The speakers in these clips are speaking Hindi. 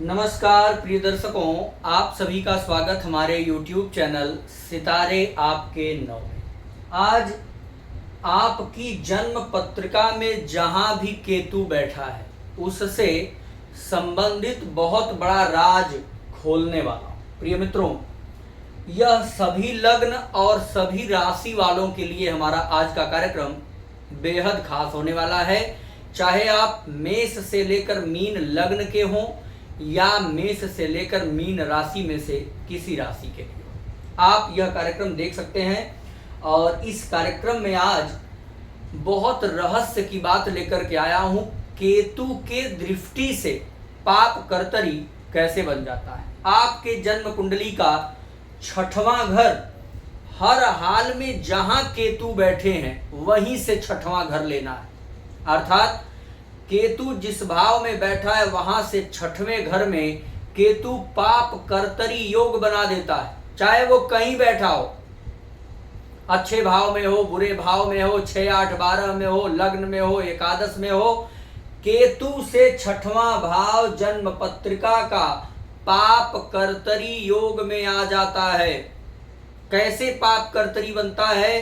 नमस्कार प्रिय दर्शकों, आप सभी का स्वागत हमारे YouTube चैनल सितारे आपके नौ में। आज आपकी जन्म पत्रिका में जहां भी केतु बैठा है उससे संबंधित बहुत बड़ा राज खोलने वाला हूं। प्रिय मित्रों, यह सभी लग्न और सभी राशि वालों के लिए हमारा आज का कार्यक्रम बेहद खास होने वाला है। चाहे आप मेष से लेकर मीन लग्न के हों या मेष से लेकर मीन राशि में से किसी राशि के लिए, आप यह कार्यक्रम देख सकते हैं। और इस कार्यक्रम में आज बहुत रहस्य की बात लेकर के आया हूं। केतु के दृष्टि से पाप कर्तरी कैसे बन जाता है। आपके जन्म कुंडली का 6वां घर, हर हाल में जहां केतु बैठे हैं वहीं से 6वां घर लेना है। अर्थात केतु जिस भाव में बैठा है वहां से 6वें घर में केतु पाप कर्तरी योग बना देता है। चाहे वो कहीं बैठा हो, अच्छे भाव में हो, बुरे भाव में हो, 6, 8, 12 में हो, लग्न में हो, एकादश में हो, केतु से 6वां भाव जन्म पत्रिका का पाप कर्तरी योग में आ जाता है। कैसे पाप कर्तरी बनता है,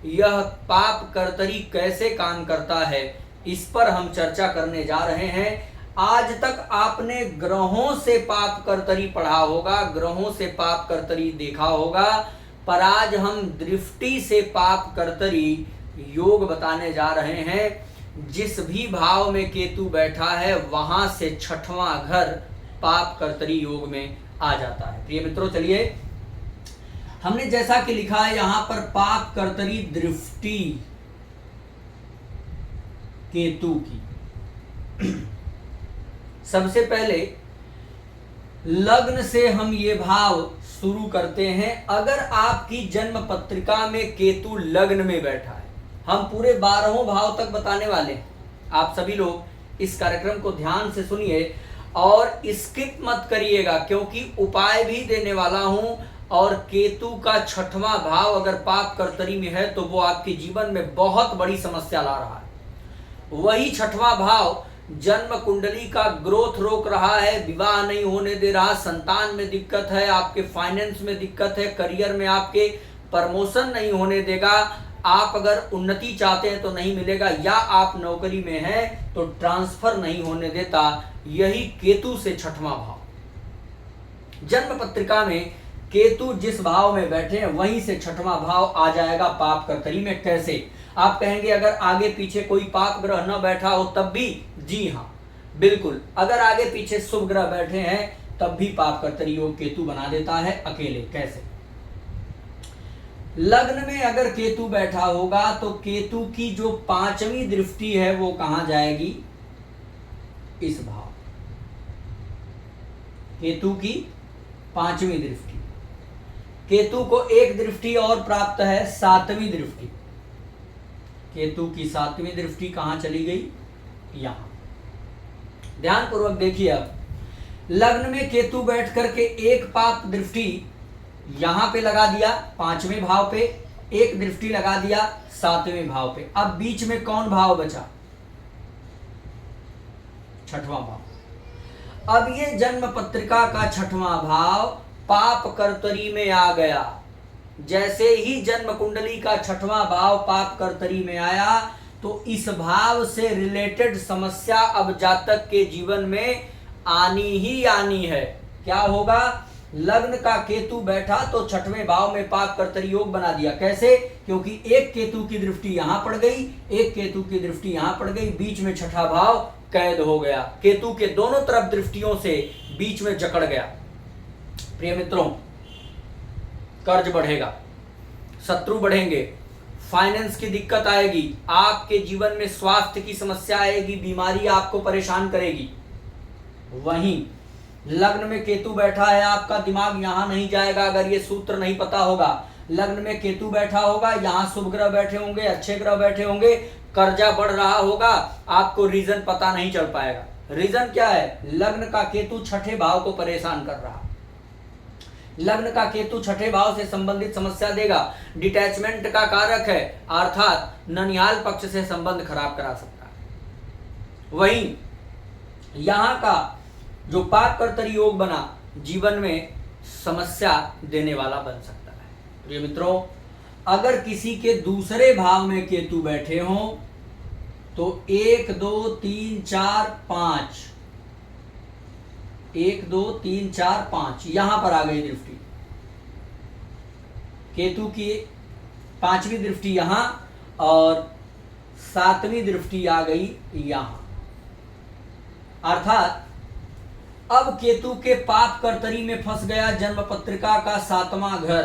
यह पाप कर्तरी कैसे काम करता है, इस पर हम चर्चा करने जा रहे हैं। आज तक आपने ग्रहों से पाप कर्तरी पढ़ा होगा, ग्रहों से पाप कर्तरी देखा होगा, पर आज हम दृष्टि से पाप कर्तरी योग बताने जा रहे हैं। जिस भी भाव में केतु बैठा है वहां से 6वां घर पाप कर्तरी योग में आ जाता है। प्रिय मित्रों, चलिए, हमने जैसा कि लिखा है यहां पर पाप कर्तरी दृष्टि केतु की। सबसे पहले लग्न से हम ये भाव शुरू करते हैं। अगर आपकी जन्म पत्रिका में केतु लग्न में बैठा है, हम पूरे 12 भाव तक बताने वाले हैं। आप सभी लोग इस कार्यक्रम को ध्यान से सुनिए और स्किप मत करिएगा, क्योंकि उपाय भी देने वाला हूं। और केतु का 6वां भाव अगर पाप कर्तरी में है तो वो आपके जीवन में बहुत बड़ी समस्या ला रहा है। वही 6वां भाव जन्म कुंडली का ग्रोथ रोक रहा है, विवाह नहीं होने दे रहा, संतान में दिक्कत है, आपके फाइनेंस में दिक्कत है, करियर में आपके प्रमोशन नहीं होने देगा, आप अगर उन्नति चाहते हैं तो नहीं मिलेगा, या आप नौकरी में हैं तो ट्रांसफर नहीं होने देता। यही केतु से 6वां भाव। जन्म पत्रिका में केतु जिस भाव में बैठे हैं वहीं से 6वां भाव आ जाएगा पाप कर्तरी में। कैसे? आप कहेंगे अगर आगे पीछे कोई पाप ग्रह न बैठा हो तब भी? जी हाँ, बिल्कुल। अगर आगे पीछे शुभ ग्रह बैठे हैं तब भी पाप कर्तरी योग केतु बना देता है अकेले। कैसे? लग्न में अगर केतु बैठा होगा तो केतु की जो 5वीं दृष्टि है वो कहां जाएगी? इस भाव। केतु की 5वीं दृष्टि। केतु को एक दृष्टि और प्राप्त है, 7वीं दृष्टि। केतु की 7वीं दृष्टि कहां चली गई? यहां। ध्यान पूर्वक देखिए। अब लग्न में केतु बैठ करके एक पाप दृष्टि यहां पे लगा दिया 5वें भाव पे, एक दृष्टि लगा दिया 7वें भाव पे। अब बीच में कौन भाव बचा? 6वां भाव। अब ये जन्म पत्रिका का 6वां भाव पाप कर्तरी में आ गया। जैसे ही जन्म कुंडली का 6वां भाव पाप कर्तरी में आया तो इस भाव से रिलेटेड समस्या अब जातक के जीवन में आनी ही आनी है। क्या होगा? लग्न का केतु बैठा तो 6वें भाव में पाप कर्तरी योग बना दिया। कैसे? क्योंकि एक केतु की दृष्टि यहां पड़ गई, एक केतु की दृष्टि यहां पड़ गई, बीच में 6वां भाव कैद हो गया। केतु के दोनों तरफ दृष्टियों से बीच में जकड़ गया। प्रिय मित्रों, कर्ज बढ़ेगा, शत्रु बढ़ेंगे, फाइनेंस की दिक्कत आएगी, आपके जीवन में स्वास्थ्य की समस्या आएगी, बीमारी आपको परेशान करेगी। वहीं लग्न में केतु बैठा है, आपका दिमाग यहां नहीं जाएगा अगर ये सूत्र नहीं पता होगा। लग्न में केतु बैठा होगा, यहां शुभ ग्रह बैठे होंगे, अच्छे ग्रह बैठे होंगे, कर्जा बढ़ रहा होगा, आपको रीजन पता नहीं चल पाएगा। रीजन क्या है? लग्न का केतु 6ठे भाव को परेशान कर रहा। लग्न का केतु 6ठे भाव से संबंधित समस्या देगा, डिटैचमेंट का कारक है, अर्थात ननिहाल पक्ष से संबंध खराब करा सकता है। वहीं यहां का जो पाप कर्तरी योग बना जीवन में समस्या देने वाला बन सकता है। प्रिय मित्रों, अगर किसी के दूसरे भाव में केतु बैठे हों तो 1 2 3 4 5, 1 2 3 4 5 यहां पर आ गई दृष्टि। केतु की 5वीं दृष्टि यहां और 7वीं दृष्टि आ गई यहां। अर्थात अब केतु के पाप कर्तरी में फंस गया जन्म पत्रिका का 7वां घर।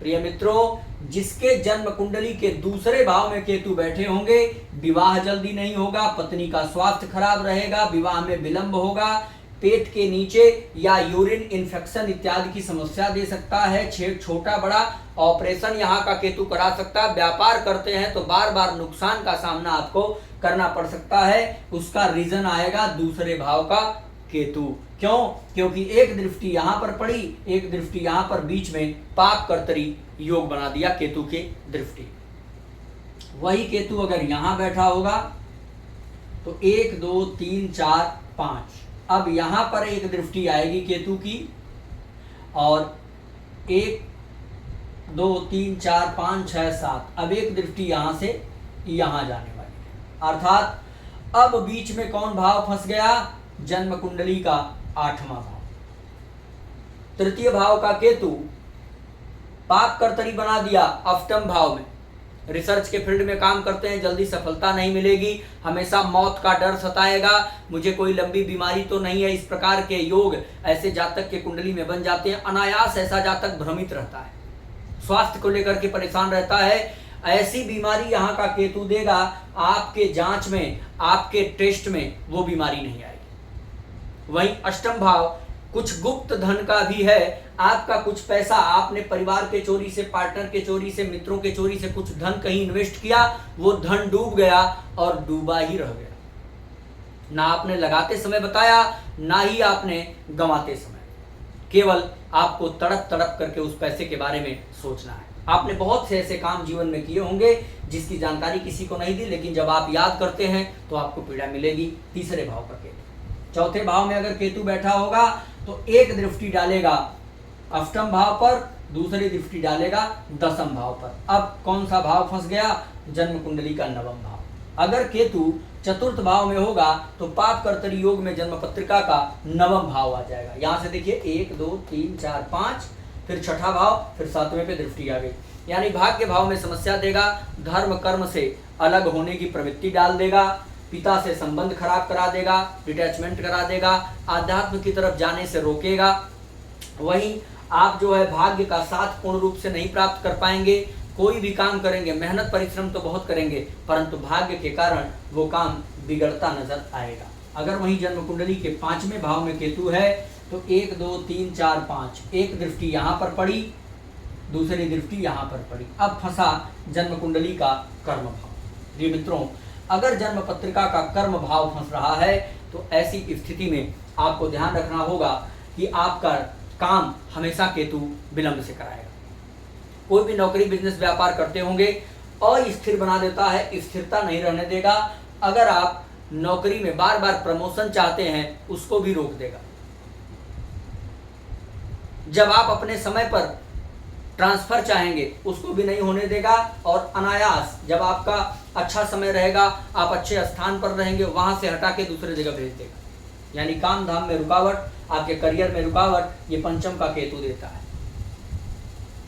प्रिय मित्रों, जिसके जन्म कुंडली के दूसरे भाव में केतु बैठे होंगे, विवाह जल्दी नहीं होगा, पत्नी का स्वास्थ्य खराब रहेगा, विवाह में विलंब होगा, पेट के नीचे या यूरिन इन्फेक्शन इत्यादि की समस्या दे सकता है, छोटा बड़ा ऑपरेशन यहाँ का केतु करा सकता है। व्यापार करते हैं तो बार बार नुकसान का सामना आपको करना पड़ सकता है। उसका रीजन आएगा दूसरे भाव का केतु। क्यों? क्योंकि एक दृष्टि यहां पर पड़ी, एक दृष्टि यहां पर बीच में पाप कर्तरी योग बना दिया केतु के दृष्टि। वही केतु अगर यहां बैठा होगा तो 1 2 3 4 5, अब यहां पर एक दृष्टि आएगी केतु की और 1 2 3 4 5 6 7, अब एक दृष्टि यहां से यहां जाने वाली है। अर्थात अब बीच में कौन भाव फंस गया? जन्म कुंडली का 8वां भाव। तृतीय भाव का केतु पाप कर्तरी बना दिया अष्टम भाव में। रिसर्च के फील्ड में काम करते हैं, जल्दी सफलता नहीं मिलेगी, हमेशा मौत का डर सताएगा, मुझे कोई लंबी बीमारी तो नहीं है। इस प्रकार के योग ऐसे जातक के कुंडली में बन जाते हैं। अनायास ऐसा जातक भ्रमित रहता है, स्वास्थ्य को लेकर के परेशान रहता है। ऐसी बीमारी यहाँ का केतु देगा, आपके जांच में, आपके टेस्ट में वो बीमारी नहीं आएगी। वहीं अष्टम भाव कुछ गुप्त धन का भी है। आपका कुछ पैसा आपने परिवार के चोरी से, पार्टनर के चोरी से, मित्रों के चोरी से कुछ धन कहीं इन्वेस्ट किया, वो धन डूब गया और डूबा ही रह गया। ना आपने लगाते समय बताया, ना ही आपने गंवाते समय। केवल आपको तड़प तड़प करके उस पैसे के बारे में सोचना है। आपने बहुत से ऐसे काम जीवन में किए होंगे जिसकी जानकारी किसी को नहीं दी, लेकिन जब आप याद करते हैं तो आपको पीड़ा मिलेगी। तीसरे भाव का केतु। चौथे भाव में अगर केतु बैठा होगा तो एक दृष्टि डालेगा अष्टम भाव पर, दूसरी दृष्टि डालेगा 10वें भाव पर। अब कौन सा भाव फंस गया? जन्म कुंडली का 9वां भाव। अगर केतु चतुर्थ भाव में होगा तो पाप कर्तरी योग में जन्म पत्रिका का 9वां भाव आ जाएगा। यहां से देखिए 1 2 3 4 5, फिर छठा भाव, फिर 7वें पे दृष्टि आ गई। यानी भाग्य भाव में समस्या देगा, धर्म कर्म से अलग होने की प्रवृत्ति डाल देगा, पिता से संबंध खराब करा देगा, डिटैचमेंट करा देगा, आध्यात्म की तरफ जाने से रोकेगा। वहीं आप जो है भाग्य का साथ पूर्ण रूप से नहीं प्राप्त कर पाएंगे। कोई भी काम करेंगे, मेहनत परिश्रम तो बहुत करेंगे, परंतु भाग्य के कारण वो काम बिगड़ता नजर आएगा। अगर वहीं जन्म कुंडली के 5वें भाव में केतु है तो 1 2 3 4 5, एक दृष्टि यहाँ पर पड़ी, दूसरी दृष्टि यहाँ पर पड़ी। अब फंसा जन्म कुंडली का कर्म भाव। जी मित्रों, अगर जन्म पत्रिका का कर्म भाव फंस रहा है तो ऐसी स्थिति में आपको ध्यान रखना होगा कि आपका काम हमेशा केतु विलंब से कराएगा। कोई भी नौकरी, बिजनेस, व्यापार करते होंगे, अस्थिर बना देता है, स्थिरता नहीं रहने देगा। अगर आप नौकरी में बार बार प्रमोशन चाहते हैं, उसको भी रोक देगा। जब आप अपने समय पर ट्रांसफर चाहेंगे, उसको भी नहीं होने देगा। और अनायास जब आपका अच्छा समय रहेगा, आप अच्छे स्थान पर रहेंगे, वहां से हटा के दूसरे जगह भेज देगा। यानी काम धाम में रुकावट, आपके करियर में रुकावट, ये पंचम का केतु देता है।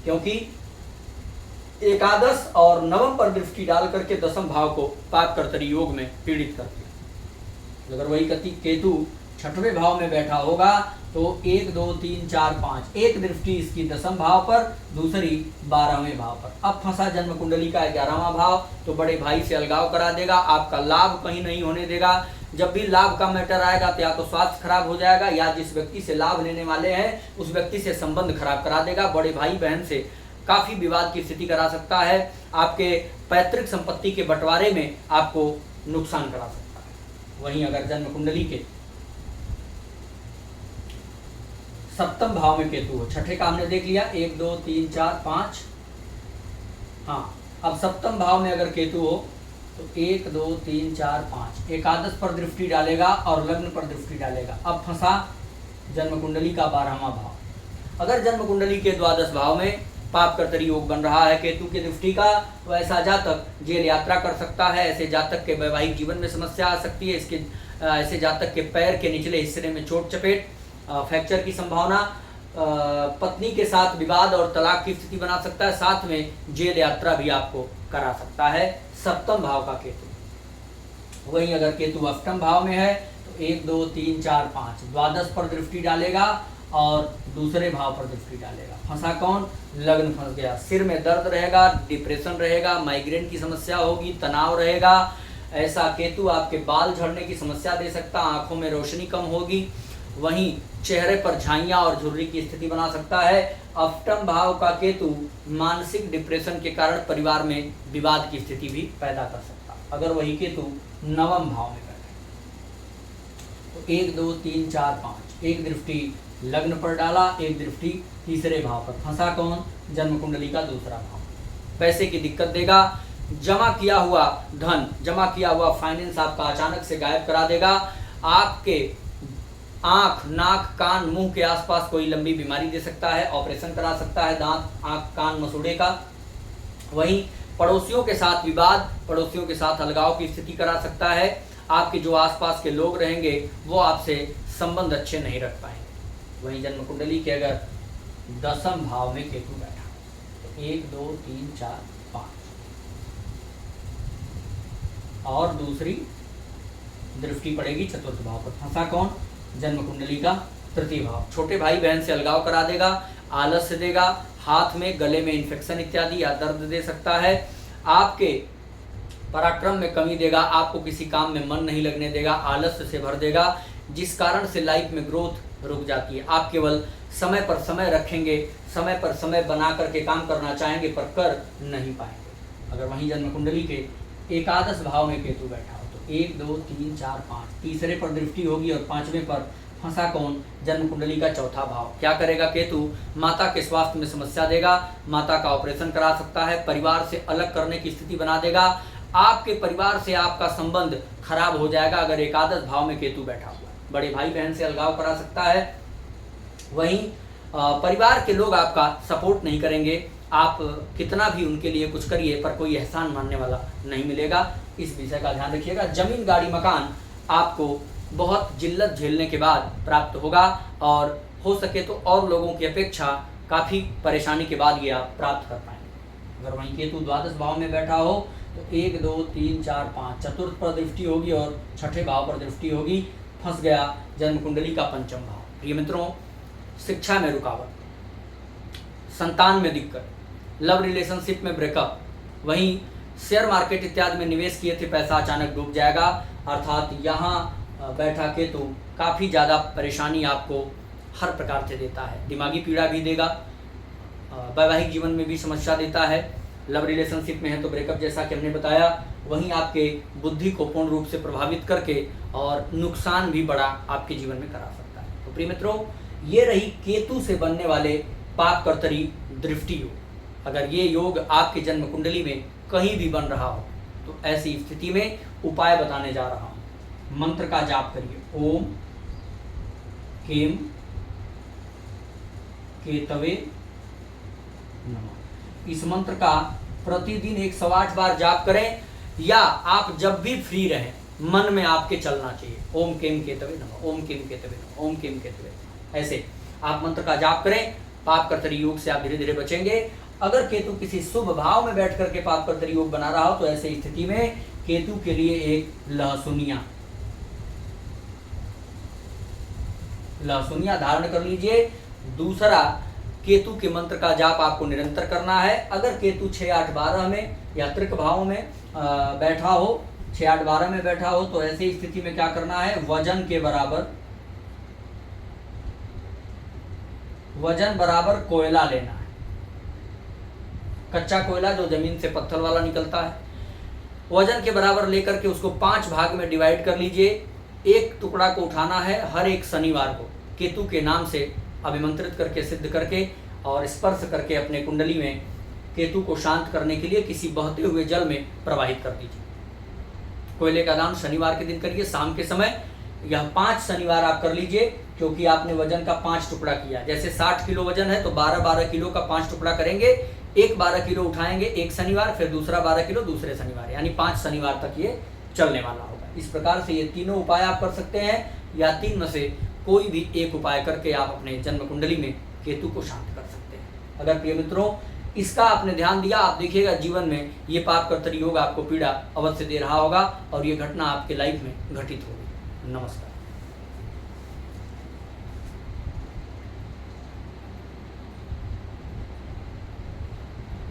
क्योंकि एकादश और नवम पर दृष्टि डाल करके 10वें भाव को पाप कर्तरी योग में पीड़ित करती है। अगर वही केतु 6वें भाव में बैठा होगा तो 1 2 3 4 5, एक दृष्टि इसकी 10वें भाव पर, दूसरी 12वें भाव पर। अब फंसा जन्म कुंडली का 11वां भाव, तो बड़े भाई से अलगाव करा देगा, आपका लाभ कहीं नहीं होने देगा। जब भी लाभ का मैटर आएगा तो या तो स्वास्थ्य खराब हो जाएगा, या जिस व्यक्ति से लाभ लेने वाले हैं उस व्यक्ति से संबंध खराब करा देगा। बड़े भाई बहन से काफी विवाद की स्थिति करा सकता है, आपके पैतृक संपत्ति के बंटवारे में आपको नुकसान करा सकता है। वहीं अगर जन्म कुंडली के 7वें भाव में केतु हो, छठे का हमने देख लिया 1 2 3 4 5, हाँ, अब 7वें भाव में अगर केतु हो तो 1 2 3 4 5 एकादश पर दृष्टि डालेगा और लग्न पर दृष्टि डालेगा। अब फंसा जन्म कुंडली का 12वां भाव। अगर जन्म कुंडली के द्वादश भाव में पाप कर्तरी योग बन रहा है केतु की दृष्टि का, तो ऐसा जातक जेल यात्रा कर सकता है। ऐसे जातक के वैवाहिक जीवन में समस्या आ सकती है। इसके ऐसे जातक के पैर के निचले हिस्से में चोट चपेट, फ्रैक्चर की संभावना, पत्नी के साथ विवाद और तलाक की स्थिति बना सकता है। साथ में जेल यात्रा भी आपको करा सकता है सप्तम भाव का केतु। वहीं अगर केतु अष्टम भाव में है तो 1 2 3 4 5 द्वादश पर दृष्टि डालेगा और दूसरे भाव पर दृष्टि डालेगा। फंसा कौन? लग्न फंस गया। सिर में दर्द रहेगा, डिप्रेशन रहेगा, माइग्रेन की समस्या होगी, तनाव रहेगा। ऐसा केतु आपके बाल झड़ने की समस्या दे सकता, आंखों में रोशनी कम होगी, वहीं चेहरे पर झाइयाँ और झुर्री की स्थिति बना सकता है। अष्टम भाव का केतु मानसिक डिप्रेशन के कारण परिवार में विवाद की स्थिति भी पैदा कर सकता अगर वही केतु नवम भाव में बैठे। तो 1 2 3 4 5 एक दृष्टि लग्न पर डाला, एक दृष्टि तीसरे भाव पर। फंसा कौन? जन्म कुंडली का दूसरा भाव। पैसे की दिक्कत देगा, जमा किया हुआ धन, जमा किया हुआ फाइनेंस आपका अचानक से गायब करा देगा। आपके आंख, नाक, कान, मुंह के आसपास कोई लंबी बीमारी दे सकता है, ऑपरेशन करा सकता है दांत, आंख, कान, मसूड़े का। वहीं पड़ोसियों के साथ विवाद, पड़ोसियों के साथ अलगाव की स्थिति करा सकता है। आपके जो आसपास के लोग रहेंगे वो आपसे संबंध अच्छे नहीं रख पाएंगे। वहीं जन्म कुंडली के अगर दसम भाव में केतु बैठा तो 1 2 3 4 5 और दूसरी दृष्टि पड़ेगी चतुर्थ भाव पर। फंसा कौन? जन्म कुंडली का तृतीय भाव। छोटे भाई बहन से अलगाव करा देगा, आलस्य देगा, हाथ में गले में इन्फेक्शन इत्यादि या दर्द दे सकता है। आपके पराक्रम में कमी देगा, आपको किसी काम में मन नहीं लगने देगा, आलस्य से भर देगा, जिस कारण से लाइफ में ग्रोथ रुक जाती है। आप केवल समय पर समय रखेंगे, समय पर समय बना करके काम करना चाहेंगे पर कर नहीं पाएंगे। अगर वहीं जन्म कुंडली के एकादश भाव में केतु बैठा हो तो 1 2 3 4 5 तीसरे पर दृष्टि होगी और पांचवें पर। फंसा कौन? जन्म कुंडली का चौथा भाव। क्या करेगा केतु? माता के स्वास्थ्य में समस्या देगा, माता का ऑपरेशन करा सकता है, परिवार से अलग करने की स्थिति बना देगा, आपके परिवार से आपका संबंध खराब हो जाएगा अगर एकादश भाव में केतु बैठा हुआ है। बड़े भाई बहन से अलगाव करा सकता है। वहीं परिवार के लोग आपका सपोर्ट नहीं करेंगे, आप कितना भी उनके लिए कुछ करिए पर कोई एहसान मानने वाला नहीं मिलेगा। इस विषय का ध्यान रखिएगा। जमीन, गाड़ी, मकान आपको बहुत जिल्लत झेलने के बाद प्राप्त होगा और हो सके तो और लोगों की अपेक्षा काफ़ी परेशानी के बाद ये आप प्राप्त कर पाएंगे। अगर वहीं केतु द्वादश भाव में बैठा हो तो 1 2 3 4 5 चतुर्थ पर दृष्टि होगी और छठे भाव पर दृष्टि होगी। फंस गया जन्म कुंडली का पंचम भाव। प्रिय मित्रों, शिक्षा में रुकावट, संतान में दिक्कत, लव रिलेशनशिप में ब्रेकअप, वहीं शेयर मार्केट इत्यादि में निवेश किए थे पैसा अचानक डूब जाएगा। अर्थात यहाँ बैठा केतु काफ़ी ज़्यादा परेशानी आपको हर प्रकार से देता है। दिमागी पीड़ा भी देगा, वैवाहिक जीवन में भी समस्या देता है। लव रिलेशनशिप में है तो ब्रेकअप जैसा कि हमने बताया। वहीं आपके बुद्धि को पूर्ण रूप से प्रभावित करके और नुकसान भी बड़ा आपके जीवन में करा सकता है। तो प्रिय मित्रों, ये रही केतु से बनने वाले पाप कर्तरी दृष्टि योग। अगर ये योग आपके जन्म कुंडली में कहीं भी बन रहा हो तो ऐसी स्थिति में उपाय बताने जा रहा हूँ। मंत्र का जाप करिए। ओम केम केतवे नमः। इस मंत्र का प्रतिदिन 108 बार जाप करें या आप जब भी फ्री रहें मन में आपके चलना चाहिए। ओम केम केतवे नमः, ओम केम केतवे नमः, ओम केम केतवे नमः। ऐसे आप मंत्र का जाप करें। पाप कर्तरी योग से आप धीरे धीरे बचेंगे। अगर केतु किसी शुभ भाव में बैठ करके पाप कर्तरी योग बना रहा हो तो ऐसी स्थिति में केतु के लिए एक लहसुनिया धारण कर लीजिए। दूसरा, केतु के मंत्र का जाप आपको निरंतर करना है। अगर केतु 6 8 12 में या त्रिक भाव में बैठा हो, 6 8 12 में बैठा हो तो ऐसी स्थिति में क्या करना है? वजन बराबर कोयला लेना है। कच्चा कोयला जो जमीन से पत्थर वाला निकलता है, वजन के बराबर लेकर के उसको 5 भाग में डिवाइड कर लीजिए। एक टुकड़ा को उठाना है हर एक शनिवार को केतु के नाम से अभिमंत्रित करके, सिद्ध करके और स्पर्श करके अपने कुंडली में केतु को शांत करने के लिए किसी बहते हुए जल में प्रवाहित कर दीजिए। कोयले का दान शनिवार के दिन करिए शाम के समय। यह 5 शनिवार आप कर लीजिए, क्योंकि आपने वजन का 5 टुकड़ा किया। जैसे 60 किलो वजन है तो 12-12 किलो का 5 टुकड़ा करेंगे। एक 12 किलो उठाएंगे एक शनिवार, फिर दूसरा 12 किलो दूसरे शनिवार, यानी 5 शनिवार तक ये चलने वाला होगा। इस प्रकार से ये तीनों उपाय आप कर सकते हैं, या 3 में से कोई भी एक उपाय करके आप अपने जन्म कुंडली में केतु को शांत कर सकते हैं। अगर प्रिय मित्रों इसका आपने ध्यान दिया, आप देखिएगा जीवन में ये पाप कर्तरी योग आपको पीड़ा अवश्य दे रहा होगा और ये घटना आपके लाइफ में घटित होगी। नमस्कार।